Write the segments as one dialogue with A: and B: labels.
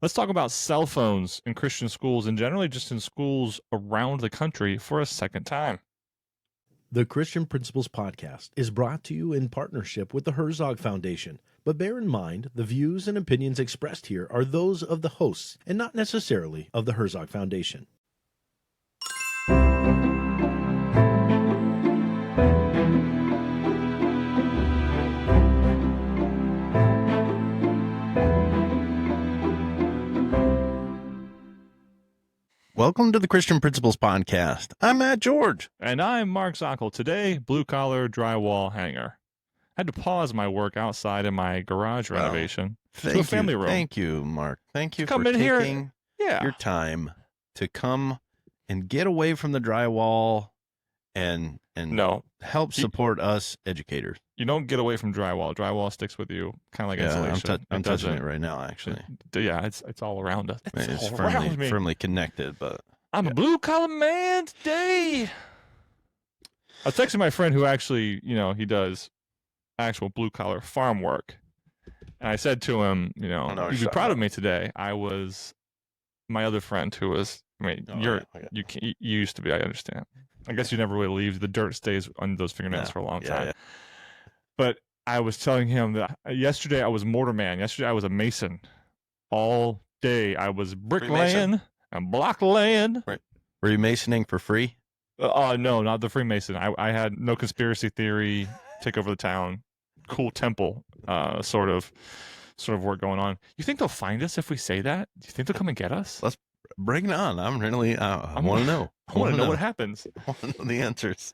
A: Let's talk about cell phones in Christian schools and generally just in schools around the country for a second time.
B: The Christian Principles Podcast is brought to you in partnership with the Herzog Foundation. But bear in mind, the views and opinions expressed here are those of the hosts and not necessarily of the Herzog Foundation.
C: Welcome to the Christian Principles Podcast. I'm Matt George.
A: And I'm Mark Zockoll. Today, blue-collar drywall hanger. I had to pause my work outside in my garage renovation to a family room.
C: Thank you, Mark. Thank you
A: Come
C: for
A: in
C: taking
A: here.
C: your time to come and get away from the drywall and help support us educators.
A: You don't get away from drywall. Drywall sticks with you, kind of like insulation.
C: I'm touching it right now, actually.
A: It's all around us.
C: It's firmly connected, but
A: I'm a blue-collar man today. I was texting my friend who actually, he does actual blue-collar farm work. And I said to him, you'd be proud of me today. I was my other friend who was, you used to be, I understand. I guess you never really leave. The dirt stays on those fingernails for a long time. Yeah. But I was telling him that yesterday I was mortar man. Yesterday I was a mason. All day I was bricklaying and block laying.
C: Right. Were you masoning for free?
A: No, not the Freemason. I had no conspiracy theory take over the town. Cool temple sort of work going on. You think they'll find us if we say that? Do you think they'll come and get us?
C: Let's bring it on. I'm really I want to know.
A: I want to know what happens.
C: I want to know the answers.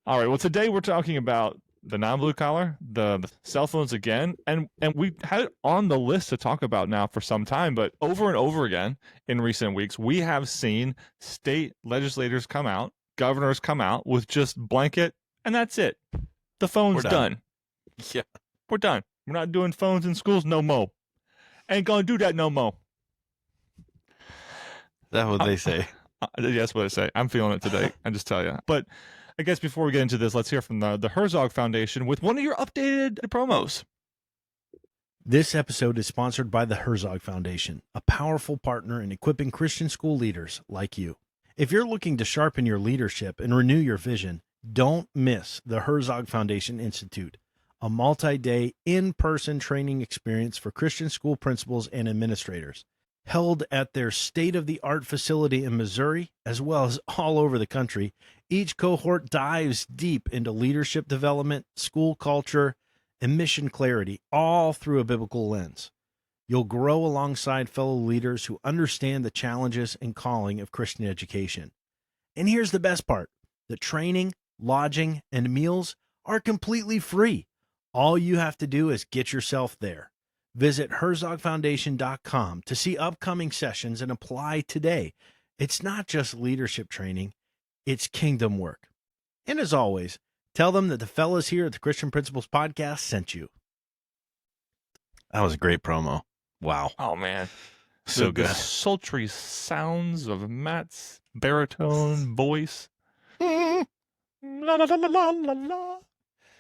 A: All right. Well, today we're talking about the non-blue collar, the cell phones again, and we had it on the list to talk about now for some time, but over and over again in recent weeks, we have seen state legislators come out, governors come out with just blanket, and that's it. The phone's done.
C: Yeah.
A: We're done. We're not doing phones in schools no more. Ain't gonna do that no more.
C: That's what they say.
A: That's what I say. I'm feeling it today. I just tell you. But I guess before we get into this, let's hear from the Herzog Foundation with one of your updated promos.
B: This episode is sponsored by the Herzog Foundation, a powerful partner in equipping Christian school leaders like you. If you're looking to sharpen your leadership and renew your vision, don't miss the Herzog Foundation Institute, a multi-day in-person training experience for Christian school principals and administrators. Held at their state-of-the-art facility in Missouri, as well as all over the country, each cohort dives deep into leadership development, school culture, and mission clarity, all through a biblical lens. You'll grow alongside fellow leaders who understand the challenges and calling of Christian education. And here's the best part. The training, lodging, and meals are completely free. All you have to do is get yourself there. Visit herzogfoundation.com to see upcoming sessions and apply today. It's not just leadership training, it's kingdom work. And as always, tell them that the fellas here at the Christian Principles Podcast sent you.
C: That was a great promo. Wow.
A: Oh, man.
C: So good.
A: The sultry sounds of Matt's baritone voice. La, la, la, la, la, la, la.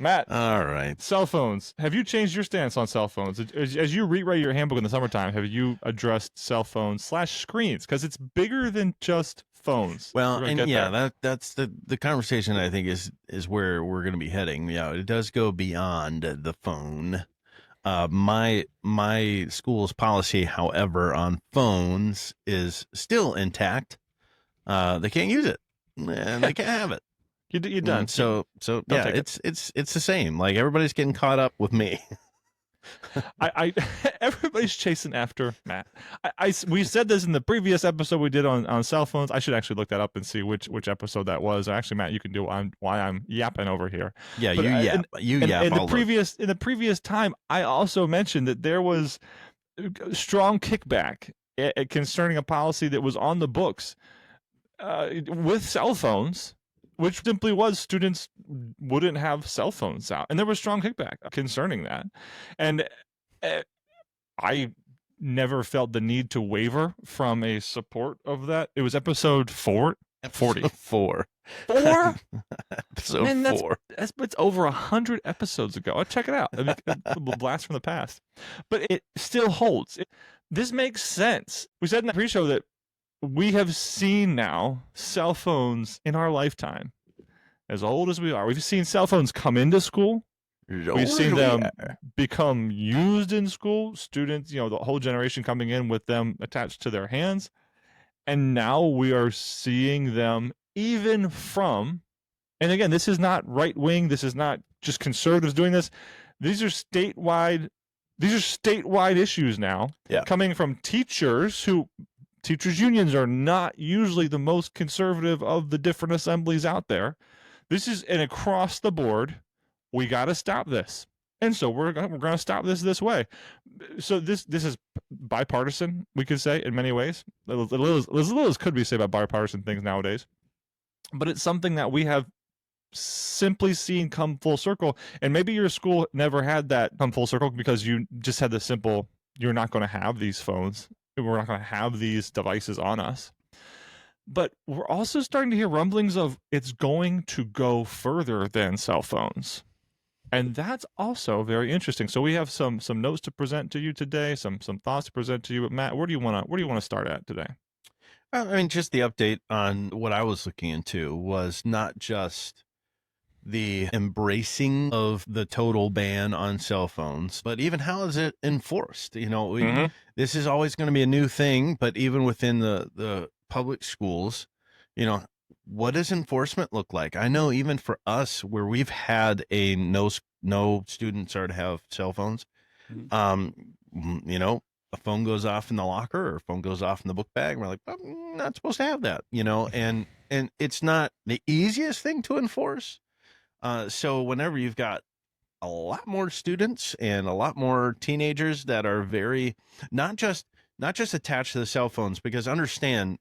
A: Matt,
C: all right.
A: Cell phones. Have you changed your stance on cell phones? As you rewrite your handbook in the summertime, have you addressed cell phones / screens? Because it's bigger than just phones.
C: Well, and that's the conversation I think is where we're going to be heading. Yeah, it does go beyond the phone. My school's policy, however, on phones is still intact. They can't use it, and they can't have it.
A: You're done.
C: So yeah, it's the same. Like everybody's getting caught up with me.
A: Everybody's chasing after Matt. We said this in the previous episode we did on cell phones. I should actually look that up and see which episode that was. Actually, Matt, you can do why I'm yapping over here.
C: Yeah, but you yap.
A: In the previous time, I also mentioned that there was strong kickback concerning a policy that was on the books with cell phones, which simply was students wouldn't have cell phones out. And there was strong kickback concerning that. And I never felt the need to waver from a support of that. It was episode 40.
C: 4. Episode
A: Man,
C: 4.
A: It's over 100 episodes ago. Check it out. I mean, a blast from the past. But it still holds. this makes sense. We said in the pre-show that we have seen now cell phones in our lifetime, as old as we are. We've seen cell phones come into school. We've seen them become used in school. Students, the whole generation coming in with them attached to their hands. And now we are seeing them even from, and again, this is not right wing. This is not just conservatives doing this. These are statewide issues now, coming from teachers teachers unions are not usually the most conservative of the different assemblies out there. This is an across the board. We got to stop this. And so we're going to stop this way. So this is bipartisan, we could say, in many ways. As little as could be said about bipartisan things nowadays. But it's something that we have simply seen come full circle. And maybe your school never had that come full circle because you just had the simple, you're not going to have these phones. We're not going to have these devices on us. But we're also starting to hear rumblings of it's going to go further than cell phones. And that's also very interesting. So we have some notes to present to you today, some thoughts to present to you. But Matt, where do you want to start at today?
C: I mean, just the update on what I was looking into was not just the embracing of the total ban on cell phones, but even how is it enforced? This is always going to be a new thing, but even within the public schools, what does enforcement look like? I know even for us, where we've had a no students are to have cell phones, a phone goes off in the locker or a phone goes off in the book bag. And we're like, I'm not supposed to have that, and it's not the easiest thing to enforce. So whenever you've got a lot more students and a lot more teenagers that are very, not just attached to the cell phones, because understand,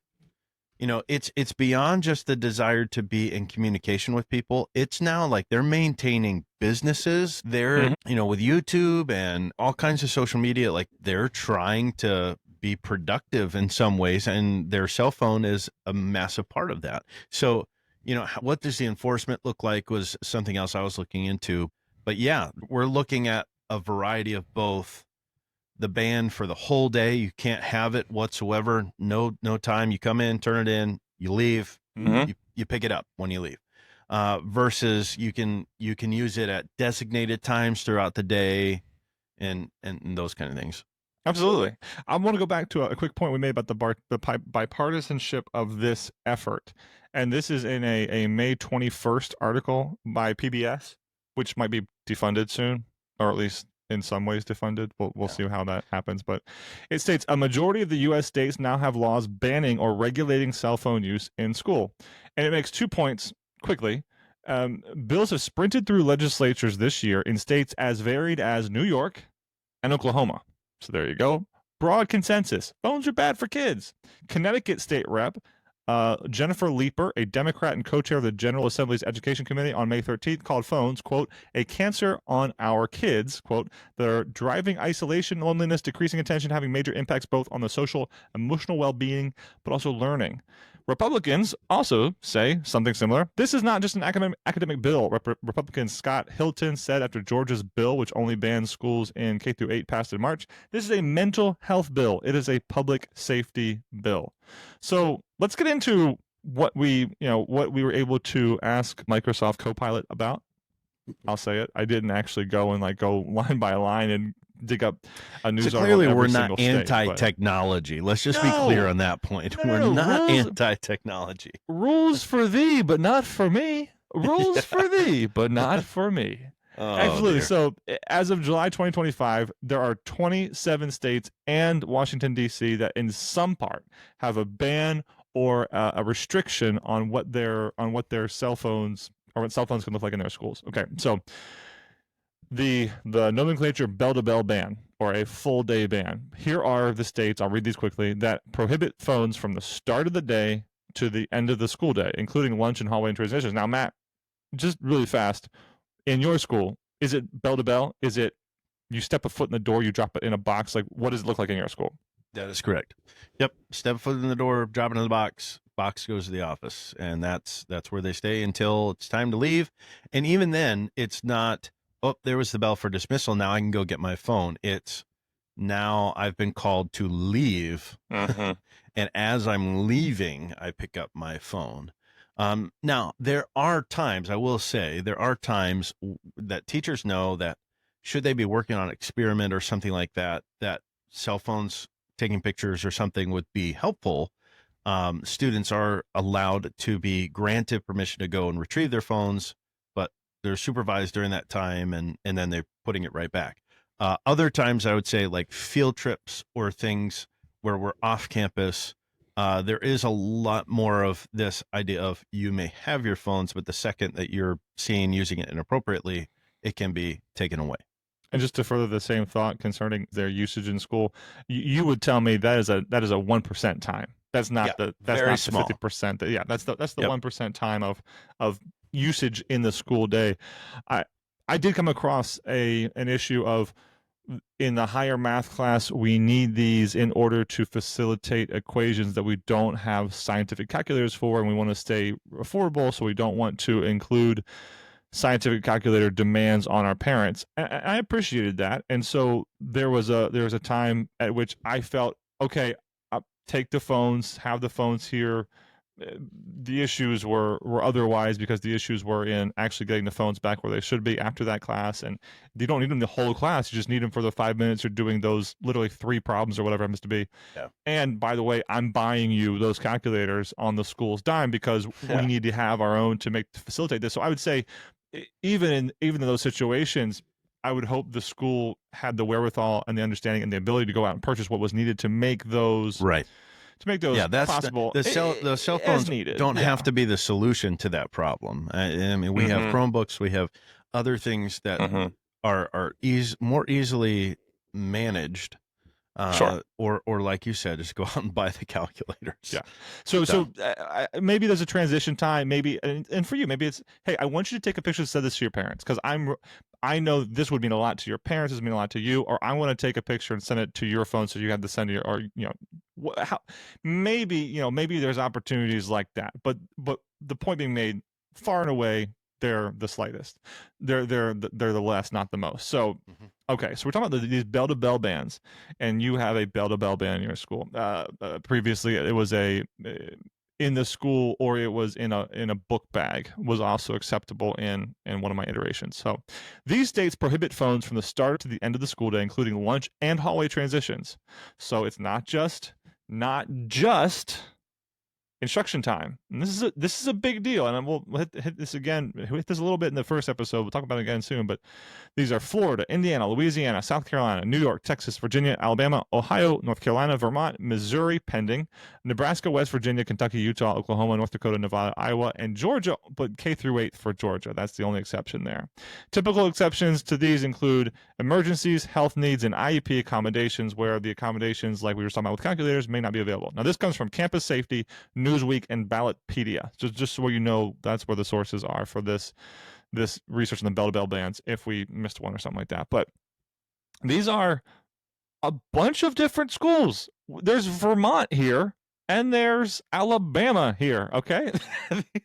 C: it's beyond just the desire to be in communication with people. It's now like they're maintaining businesses. They're, with YouTube and all kinds of social media, like they're trying to be productive in some ways, and their cell phone is a massive part of that. So, what does the enforcement look like was something else I was looking into. But yeah, we're looking at a variety of both the ban for the whole day. You can't have it whatsoever. No time. You come in, turn it in, you leave, you pick it up when you leave. Versus you can use it at designated times throughout the day and those kind of things.
A: Absolutely. I want to go back to a quick point we made about the bipartisanship of this effort. And this is in a May 21st article by PBS, which might be defunded soon, or at least in some ways defunded. We'll see how that happens. But it states, a majority of the U.S. states now have laws banning or regulating cell phone use in school. And it makes 2 points quickly. Bills have sprinted through legislatures this year in states as varied as New York and Oklahoma. So there you go. Broad consensus. Phones are bad for kids. Connecticut State Rep Jennifer Leeper, a Democrat and co-chair of the General Assembly's Education Committee, on May 13th called phones, quote, a cancer on our kids, quote, they're driving isolation, loneliness, decreasing attention, having major impacts both on the social, emotional well-being, but also learning. Republicans also say something similar. This is not just an academic bill. Republican Scott Hilton said after Georgia's bill, which only bans schools in K through 8, passed in March, this is a mental health bill. It is a public safety bill. So let's get into what we were able to ask Microsoft Copilot about. I'll say it. I didn't actually go line by line and dig up a news article.
C: Clearly, we're not anti-technology. Let's just be clear on that point. We're not anti-technology.
A: Rules for thee, but not for me. Rules for thee, but not for me. Absolutely. Dear. So as of July 2025, there are 27 states and Washington, D.C. that in some part have a ban or a restriction on what their cell phones or what cell phones can look like in their schools. Okay, so the nomenclature bell-to-bell ban or a full-day ban. Here are the states, I'll read these quickly, that prohibit phones from the start of the day to the end of the school day, including lunch and hallway and transitions. Now, Matt, just really fast, in your school, is it bell-to-bell? Is it you step a foot in the door, you drop it in a box? Like, what does it look like in your school?
C: That is correct. Yep, step a foot in the door, drop it in the box. Box goes to the office, and that's where they stay until it's time to leave. And even then, it's not, oh, there was the bell for dismissal. Now I can go get my phone. It's Now I've been called to leave.
A: Mm-hmm.
C: And as I'm leaving, I pick up my phone. Now, there are times, I will say, that teachers know that should they be working on an experiment or something like that, that cell phones taking pictures or something would be helpful. Students are allowed to be granted permission to go and retrieve their phones, but they're supervised during that time, and then they're putting it right back. Other times, I would say, like field trips or things where we're off campus, there is a lot more of this idea of you may have your phones, but the second that you're seen using it inappropriately, it can be taken away.
A: And just to further the same thought concerning their usage in school, you would tell me that is a 1% time. That's not that's
C: very
A: not
C: small.
A: the 50%. Yeah, that's the 1% time of usage in the school day. I did come across an issue of, in the higher math class, we need these in order to facilitate equations that we don't have scientific calculators for, and we want to stay affordable, so we don't want to include scientific calculator demands on our parents. And I appreciated that. And so there was a time at which I felt, okay, I'll take the phones, have the phones here. The issues were otherwise, because the issues were in actually getting the phones back where they should be after that class. And you don't need them the whole class. You just need them for the 5 minutes you're doing those literally 3 problems or whatever it happens to be.
C: Yeah.
A: And by the way, I'm buying you those calculators on the school's dime because we need to have our own to facilitate this. So I would say, even in those situations, I would hope the school had the wherewithal and the understanding and the ability to go out and purchase what was needed to make those
C: that's
A: possible.
C: The cell phones don't have to be the solution to that problem. I mean, we have Chromebooks, we have other things that are more easily managed.
A: Sure.
C: Or like you said, just go out and buy the calculators.
A: Yeah. So maybe there's a transition time. Maybe, and for you, maybe it's, hey, I want you to take a picture and send this to your parents, because I know this would mean a lot to your parents. This would mean a lot to you. Or I want to take a picture and send it to your phone, so you have to send your, or maybe there's opportunities like that. But the point being made, far and away, they're the slightest. They're the less, not the most. So, okay, so we're talking about these bell-to-bell bands, and you have a bell-to-bell band in your school. Previously, it was in the school, or it was in a book bag, was also acceptable in one of my iterations. So, these states prohibit phones from the start to the end of the school day, including lunch and hallway transitions. So it's not just instruction time. And this is a big deal, and we'll hit this again. We hit this a little bit in the first episode. We'll talk about it again soon. But these are Florida, Indiana, Louisiana, South Carolina, New York, Texas, Virginia, Alabama, Ohio, North Carolina, Vermont, Missouri, pending, Nebraska, West Virginia, Kentucky, Utah, Oklahoma, North Dakota, Nevada, Iowa, and Georgia. But K through 8 for Georgia. That's the only exception there. Typical exceptions to these include emergencies, health needs, and IEP accommodations, where the accommodations, like we were talking about with calculators, may not be available. Now, this comes from Campus Safety, Newsweek, and Ballotpedia. Just so you know, that's where the sources are for this research on the bell-to-bell bands, if we missed one or something like that. But these are a bunch of different schools. There's Vermont here, and there's Alabama here, okay?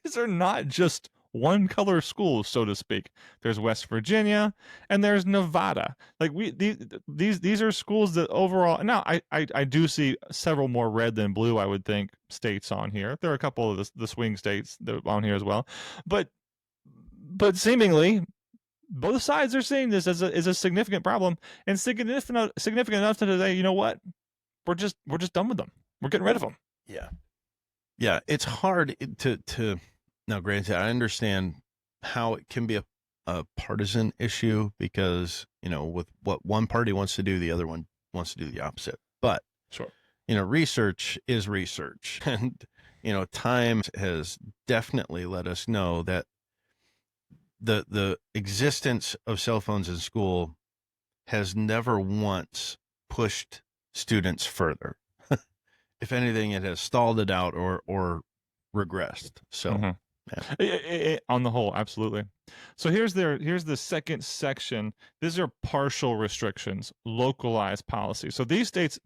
A: These are not just one color schools, so to speak. There's West Virginia, and there's Nevada. Like these are schools that overall. Now I do see several more red than blue, I would think, states on here. There are a couple of the swing states that are on here as well, but seemingly both sides are seeing this as a significant problem, and significant enough to say, you know what, we're just done with them. We're getting rid of them.
C: Yeah. It's hard to. Now, granted, I understand how it can be a partisan issue, because, with what one party wants to do, the other one wants to do the opposite. But,
A: sure,
C: research is research. And, time has definitely let us know that the existence of cell phones in school has never once pushed students further. If anything, it has stalled it out or regressed. So. Yeah.
A: On the whole, absolutely. So here's the second section. These are partial restrictions, localized policy. So these states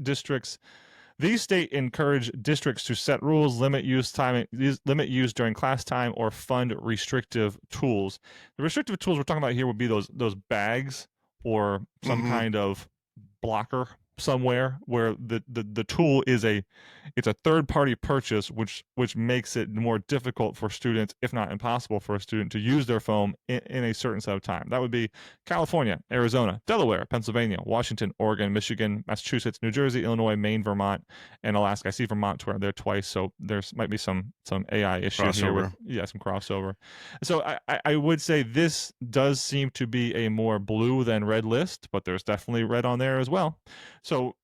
A: encourage districts to set rules, limit use during class time, or fund restrictive tools. The restrictive tools we're talking about here would be those bags, or some kind of blocker, somewhere where the tool is it's a third-party purchase, which makes it more difficult for students, if not impossible for a student, to use their phone in a certain set of time. That would be California, Arizona, Delaware, Pennsylvania, Washington, Oregon, Michigan, Massachusetts, New Jersey, Illinois, Maine, Vermont, and Alaska. I see Vermont to where they're twice, so there's might be some AI issue here with some crossover. So I would say this does seem to be a more blue than red list, but there's definitely red on there as well. So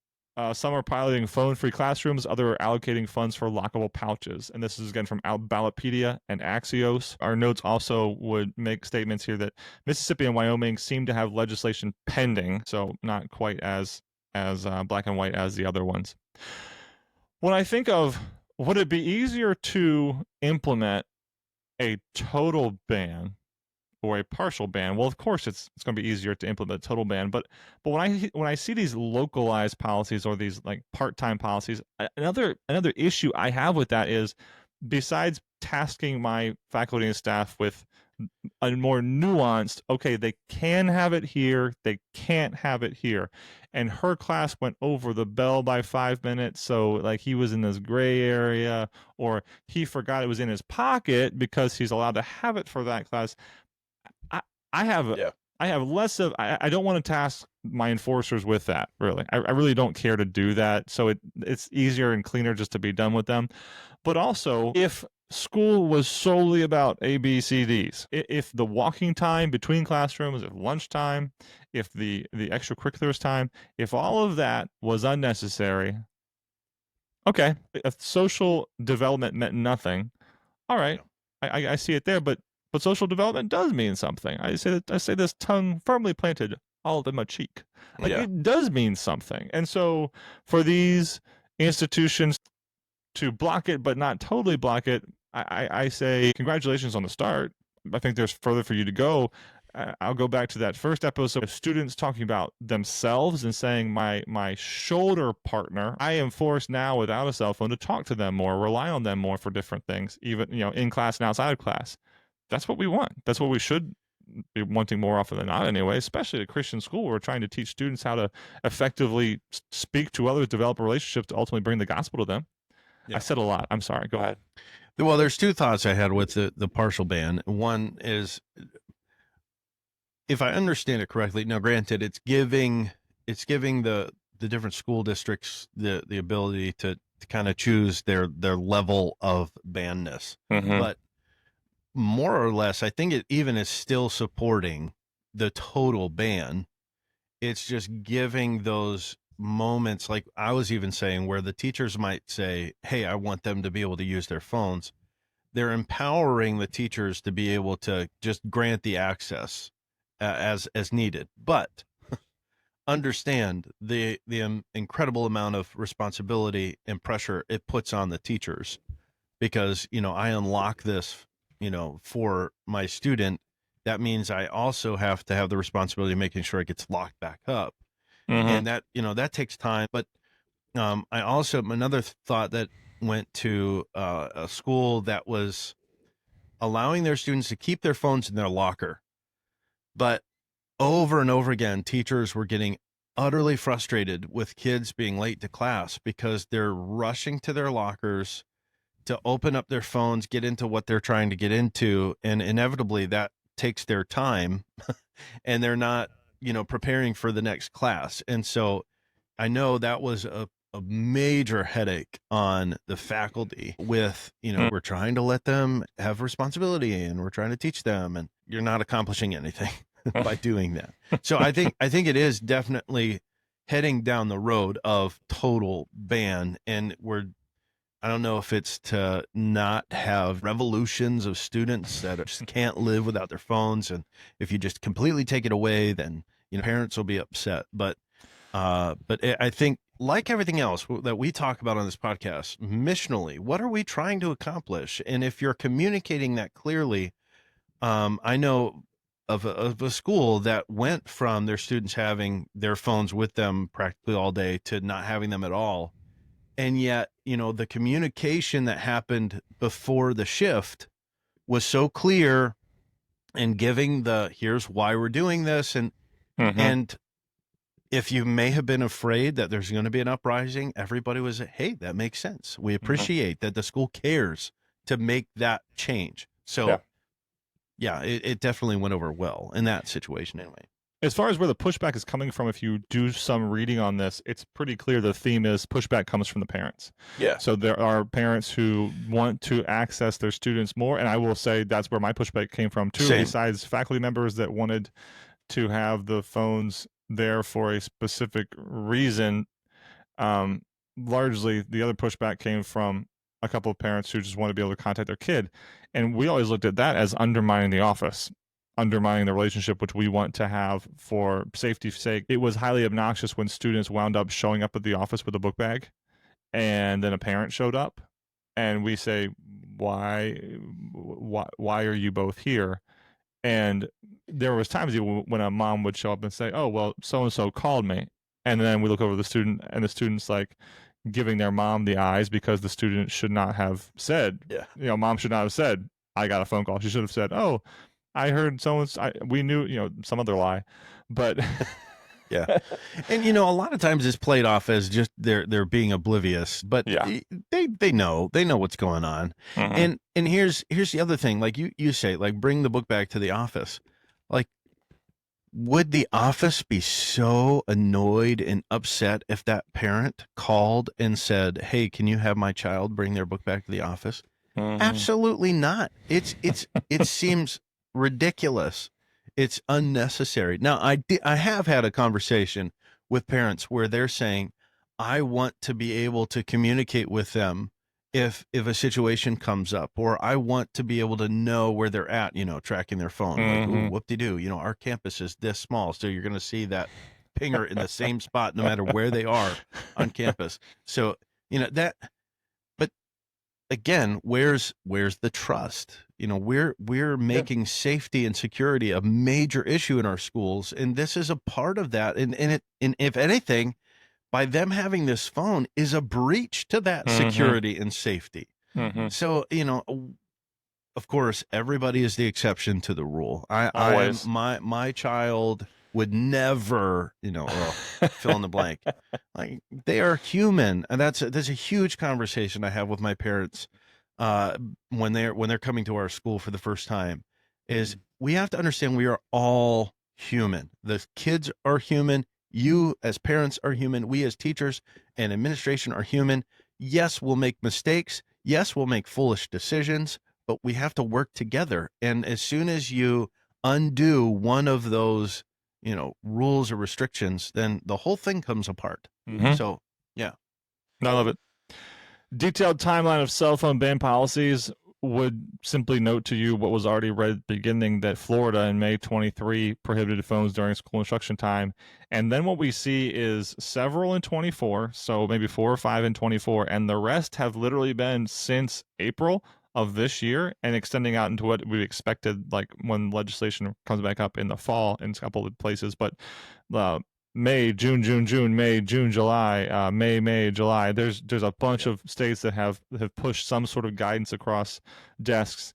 A: some are piloting phone-free classrooms, other are allocating funds for lockable pouches. And this is again from Ballotpedia and Axios. Our notes also would make statements here that Mississippi and Wyoming seem to have legislation pending, so not quite as black and white as the other ones. When I think of, would it be easier to implement a total ban or a partial ban? Well, of course, it's going to be easier to implement a total ban. But when I see these localized policies or these like part-time policies, another issue I have with that is, besides tasking my faculty and staff with a more nuanced, okay, they can have it here, they can't have it here. And her class went over the bell by 5 minutes, so like he was in this gray area, or he forgot it was in his pocket because he's allowed to have it for that class. I have less of, I don't want to task my enforcers with that, really. I really don't care to do that. So it's easier and cleaner just to be done with them. But also, if school was solely about ABCDs, if the walking time between classrooms, if lunchtime, if the extracurriculars time, if all of that was unnecessary, okay, if social development meant nothing, all right, I see it there, but social development does mean something. I say this tongue firmly planted all up in my cheek. It does mean something. And so for these institutions to block it but not totally block it, I say congratulations on the start. I think there's further for you to go. I'll go back to that first episode of students talking about themselves and saying my shoulder partner, I am forced now without a cell phone to talk to them more, rely on them more for different things, even in class and outside of class. That's what we want. That's what we should be wanting more often than not anyway, especially at a Christian school where we're trying to teach students how to effectively speak to others, develop a relationship to ultimately bring the gospel to them. Yeah. I said a lot. I'm sorry. Go ahead.
C: Well, there's two thoughts I had with the partial ban. One is, if I understand it correctly, now granted, it's giving the different school districts the ability to kind of choose their level of banness. Mm-hmm. But more or less, I think it even is still supporting the total ban. It's just giving those moments, like I was even saying, where the teachers might say, hey, I want them to be able to use their phones. They're empowering the teachers to be able to just grant the access as needed. But understand the incredible amount of responsibility and pressure it puts on the teachers, because, I unlock this, for my student. That means I also have to have the responsibility of making sure it gets locked back up. Mm-hmm. And that, that takes time. But I also, another thought that went to a school that was allowing their students to keep their phones in their locker. But over and over again, teachers were getting utterly frustrated with kids being late to class because they're rushing to their lockers to open up their phones, get into what they're trying to get into. And inevitably that takes their time and they're not, preparing for the next class. And so I know that was a major headache on the faculty with, we're trying to let them have responsibility and we're trying to teach them, and you're not accomplishing anything by doing that. So I think it is definitely heading down the road of total ban. And I don't know if it's to not have revolutions of students that just can't live without their phones. And if you just completely take it away, then, parents will be upset. But I think, like everything else that we talk about on this podcast, missionally, what are we trying to accomplish? And if you're communicating that clearly, I know of a school that went from their students having their phones with them practically all day to not having them at all. And yet, the communication that happened before the shift was so clear and giving here's why we're doing this. And, mm-hmm. and if you may have been afraid that there's going to be an uprising, everybody was, hey, that makes sense. We appreciate that the school cares to make that change. So, it definitely went over well in that situation anyway.
A: As far as where the pushback is coming from, if you do some reading on this, it's pretty clear the theme is pushback comes from the parents.
C: Yeah.
A: So there are parents who want to access their students more, and I will say that's where my pushback came from too, besides faculty members that wanted to have the phones there for a specific reason. Largely, the other pushback came from a couple of parents who just want to be able to contact their kid. And we always looked at that as undermining the office, undermining the relationship which we want to have for safety's sake. It was highly obnoxious when students wound up showing up at the office with a book bag, and then a parent showed up, and we say, why are you both here? And there was times when a mom would show up and say, oh, well, so-and-so called me. And then we look over the student, and the student's like giving their mom the eyes because the student should not have said, mom should not have said, I got a phone call. She should have said, oh, I heard we knew, some other lie. But
C: yeah. And, a lot of times it's played off as just they're being oblivious, but they know what's going on. And here's the other thing, like you say, like, bring the book back to the office. Like, would the office be so annoyed and upset if that parent called and said, hey, can you have my child bring their book back to the office? Absolutely not. It seems ridiculous. It's unnecessary. Now, I have had a conversation with parents where they're saying, I want to be able to communicate with them if a situation comes up, or I want to be able to know where they're at, tracking their phone. Like, ooh, whoop-de-doo, our campus is this small, so you're going to see that pinger in the same spot no matter where they are on campus. So, that, but again, where's the trust? We're making safety and security a major issue in our schools, and this is a part of that. And if anything, by them having this phone is a breach to that security and safety. So, of course, everybody is the exception to the rule. My child would never, fill in the blank. Like, they are human, and that's a huge conversation I have with my parents when they're coming to our school for the first time. Is we have to understand we are all human. The kids are human. You as parents are human. We as teachers and administration are human. Yes, we'll make mistakes. Yes, we'll make foolish decisions, but we have to work together. And as soon as you undo one of those, rules or restrictions, then the whole thing comes apart. So, yeah.
A: I love it. Detailed timeline of cell phone ban policies would simply note to you what was already read at the beginning, that Florida in May 23 prohibited phones during school instruction time. And then what we see is several in 24, so maybe 4 or 5 in 24, and the rest have literally been since April of this year and extending out into what we expected, like when legislation comes back up in the fall in a couple of places. But May, June, May, June, July, May, July. There's a bunch of states that have pushed some sort of guidance across desks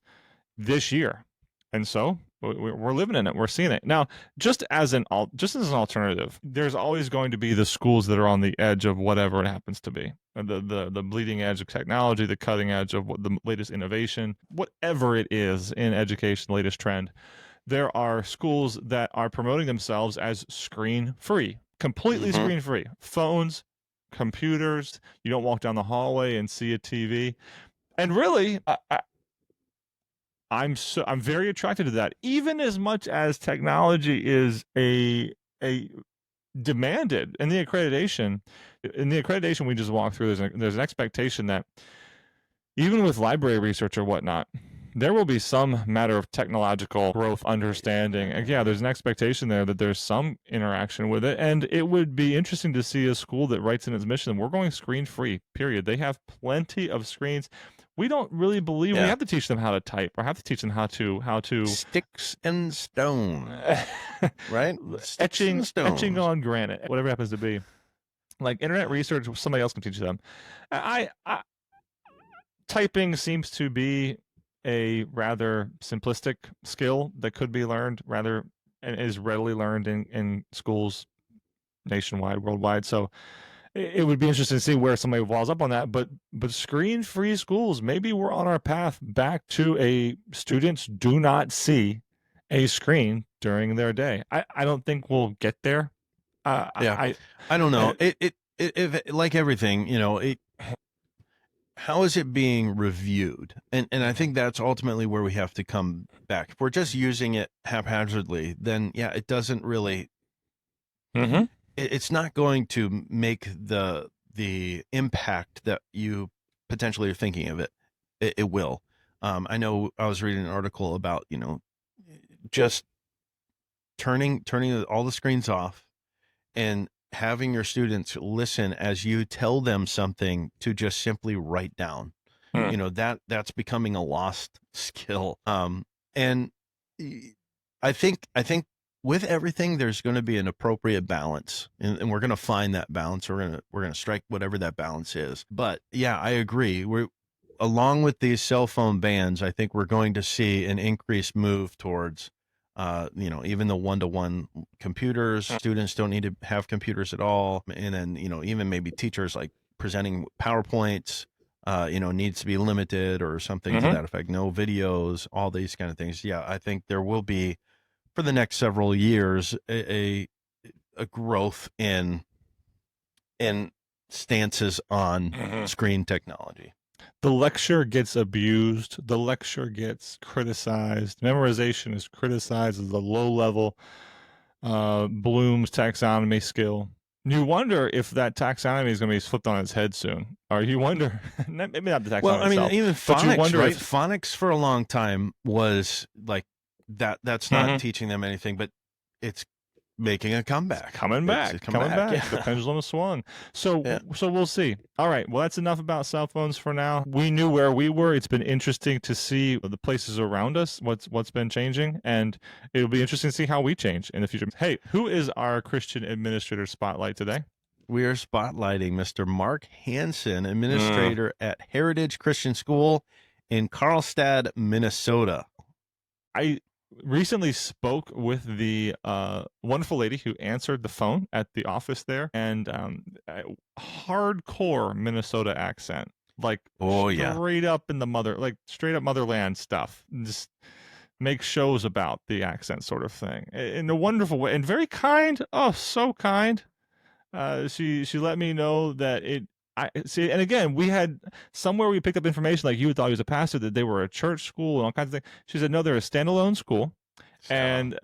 A: this year, and so we're living in it. We're seeing it now. Just as an alternative, there's always going to be the schools that are on the edge of whatever it happens to be, the bleeding edge of technology, the cutting edge of what the latest innovation, whatever it is in education, the latest trend. There are schools that are promoting themselves as screen-free, completely screen-free. Phones, computers, you don't walk down the hallway and see a TV. And really, I'm very attracted to that. Even as much as technology is a demanded in the accreditation we just walked through, there's an expectation that even with library research or whatnot, there will be some matter of technological growth, understanding. And yeah, there's an expectation there that there's some interaction with it. And it would be interesting to see a school that writes in its mission, we're going screen-free, period. They have plenty of screens. We don't really believe we have to teach them how to type or have to teach them how to
C: sticks and stone, right?
A: Etching on granite, whatever it happens to be. Like internet research, somebody else can teach them. Typing seems to be a rather simplistic skill that could be learned and is readily learned in schools nationwide, worldwide. So it would be interesting to see where somebody walls up on that. But screen-free schools, maybe we're on our path back to students do not see a screen during their day. I don't think we'll get there.
C: I don't know. It like everything, how is it being reviewed? And I think that's ultimately where we have to come back. If we're just using it haphazardly, then it doesn't really.
A: Mm-hmm.
C: It's not going to make the impact that you potentially are thinking of it. It will. I know I was reading an article about just turning all the screens off and having your students listen as you tell them something to just simply write down. That's becoming a lost skill. And I think with everything, there's going to be an appropriate balance, and we're going to find that balance. We're going to strike whatever that balance is. But I agree. Along with these cell phone bans, I think we're going to see an increased move towards even the one-to-one computers. Students don't need to have computers at all. And then, even maybe teachers like presenting PowerPoints, needs to be limited or something to that effect. No videos, all these kind of things. I think there will be, for the next several years, a growth in stances on screen technology.
A: The lecture gets abused. The lecture gets criticized. Memorization is criticized as a low-level Bloom's taxonomy skill. You wonder if that taxonomy is going to be flipped on its head soon. Or you wonder, maybe not the taxonomy
C: Well, I mean,
A: itself,
C: even
A: but you
C: phonics,
A: wonder
C: right?
A: if
C: Phonics for a long time was like that. That's not teaching them anything, but it's making a comeback.
A: Coming back.
C: Yeah.
A: The pendulum has swung. So we'll see. All right. Well, that's enough about cell phones for now. We knew where we were. It's been interesting to see the places around us, what's been changing, and it'll be interesting to see how we change in the future. Hey, who is our Christian administrator spotlight today?
C: We are spotlighting Mr. Mark Hanson, administrator at Heritage Christian School in Carlstadt, Minnesota.
A: I recently spoke with the wonderful lady who answered the phone at the office there, and hardcore Minnesota accent, like straight up in the straight up motherland stuff. Just make shows about the accent sort of thing in a wonderful way and very kind. Oh, so kind. She let me know that I see, and again, we had somewhere we picked up information like you thought he was a pastor, that they were a church school and all kinds of things. She said no, they're a standalone school. And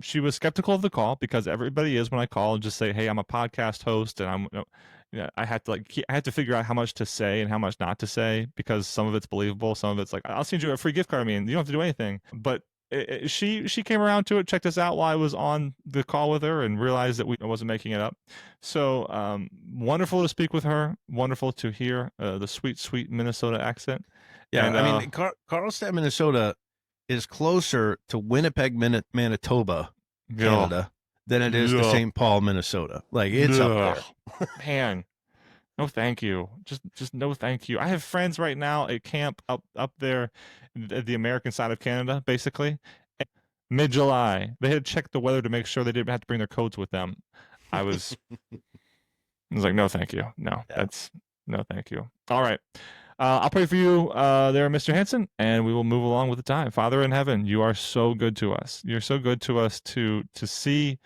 A: she was skeptical of the call, because everybody is when I call and just say, hey, I'm a podcast host, and I had to figure out how much to say and how much not to say, because some of it's believable, some of it's like, I'll send you a free gift card. I mean, you don't have to do anything. But she came around to it, checked us out while I was on the call with her, and realized that I wasn't making it up. So wonderful to speak with her. Wonderful to hear the sweet, sweet Minnesota accent.
C: Yeah, and, I mean, Carlstadt, Minnesota is closer to Winnipeg, Manitoba, Canada, than it is to St. Paul, Minnesota. Like, it's up there.
A: Man, no thank you. Just no thank you. I have friends right now at camp up there at the American side of Canada, basically. Mid-July, they had checked the weather to make sure they didn't have to bring their coats with them. I was like, no thank you. No, that's no thank you. All right. I'll pray for you there, Mr. Hanson, and we will move along with the time. Father in heaven, you are so good to us. You're so good to us to see,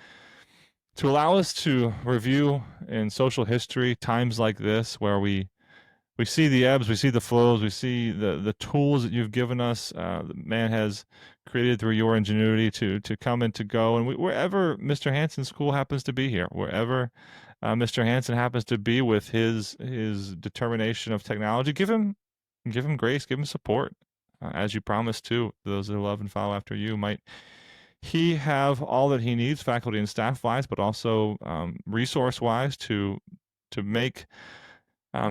A: to allow us to review in social history times like this, where we see the ebbs, we see the flows, we see the tools that you've given us. Man has created through your ingenuity to come and to go. And wherever Mr. Hanson's school happens to be here, wherever Mr. Hanson happens to be with his determination of technology, give him grace, give him support, as you promised to those that love and follow after you. Might he have all that he needs, faculty and staff wise, but also resource wise, to make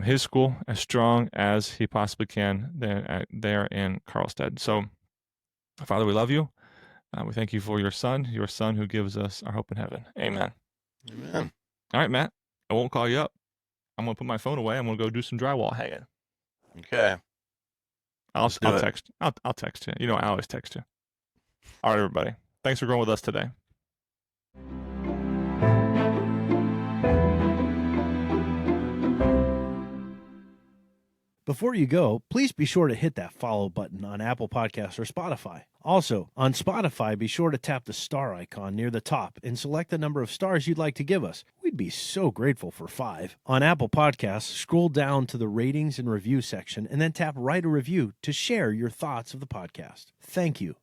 A: his school as strong as he possibly can there in Carlstadt. So, Father, we love you. We thank you for your son who gives us our hope in heaven. Amen.
C: Amen.
A: All right, Matt, I won't call you up. I'm going to put my phone away. I'm going to go do some drywall hanging.
C: Okay.
A: I'll text. I'll text you. You know, I always text you. All right, everybody. Thanks for going with us today.
B: Before you go, please be sure to hit that follow button on Apple Podcasts or Spotify. Also, on Spotify, be sure to tap the star icon near the top and select the number of stars you'd like to give us. We'd be so grateful for 5. On Apple Podcasts, scroll down to the ratings and review section and then tap write a review to share your thoughts of the podcast. Thank you.